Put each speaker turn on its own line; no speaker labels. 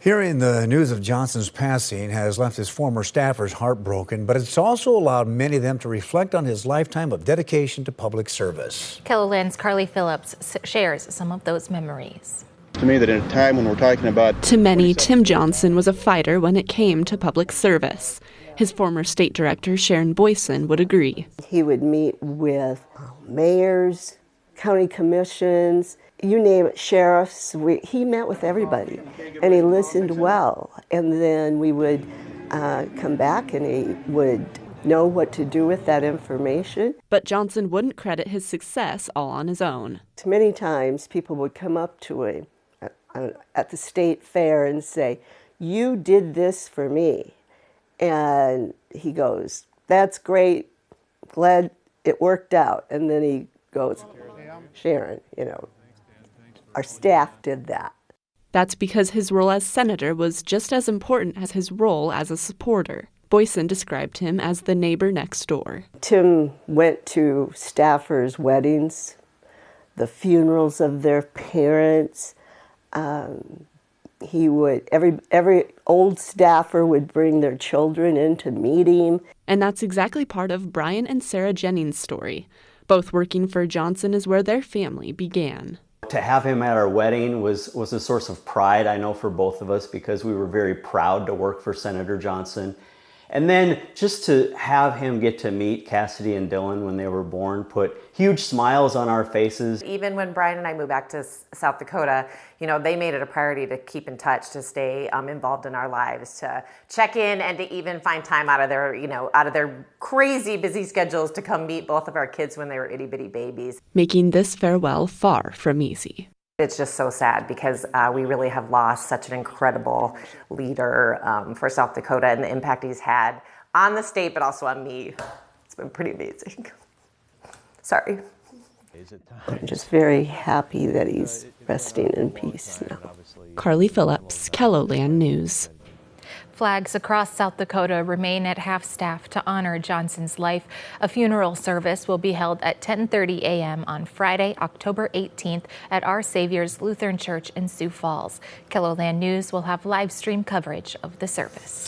Hearing the news of Johnson's passing has left his former staffers heartbroken, but it's also allowed many of them to reflect on his lifetime of dedication to public service.
KELOLAND's Carly Phillips shares some of those memories.
To me, that in a time when we're talking about...
To many, Tim Johnson was a fighter when it came to public service. His former state director, Sharon Boyson, would agree.
He would meet with mayors, county commissions, you name it, sheriffs. He met with everybody, and he listened well. And then we would come back, and he would know what to do with that information.
But Johnson wouldn't credit his success all on his own.
Many times, people would come up to him at the state fair and say, "You did this for me." And he goes, "That's great, glad it worked out." And then he goes, "Sharon, our staff did that."
That's because his role as senator was just as important as his role as a supporter. Boyson described him as the neighbor next door.
Tim went to staffers' weddings, the funerals of their parents. He would, every old staffer would bring their children in to meet him.
And that's exactly part of Brian and Sarah Jennings' story. Both working for Johnson is where their family began.
To have him at our wedding was a source of pride, I know, for both of us, because we were very proud to work for Senator Johnson. And then just to have him get to meet Cassidy and Dylan when they were born put huge smiles on our faces.
Even when Brian and I moved back to South Dakota, they made it a priority to keep in touch, to stay involved in our lives, to check in, and to even find time out of their crazy busy schedules to come meet both of our kids when they were itty bitty babies.
Making this farewell far from easy.
It's just so sad because we really have lost such an incredible leader for South Dakota, and the impact he's had on the state, but also on me. It's been pretty amazing. Sorry.
I'm just very happy that he's resting in peace now.
Carly Phillips, KELOLAND News.
Flags across South Dakota remain at half-staff to honor Johnson's life. A funeral service will be held at 10:30 a.m. on Friday, October 18th at Our Savior's Lutheran Church in Sioux Falls. KELOLAND News will have live stream coverage of the service.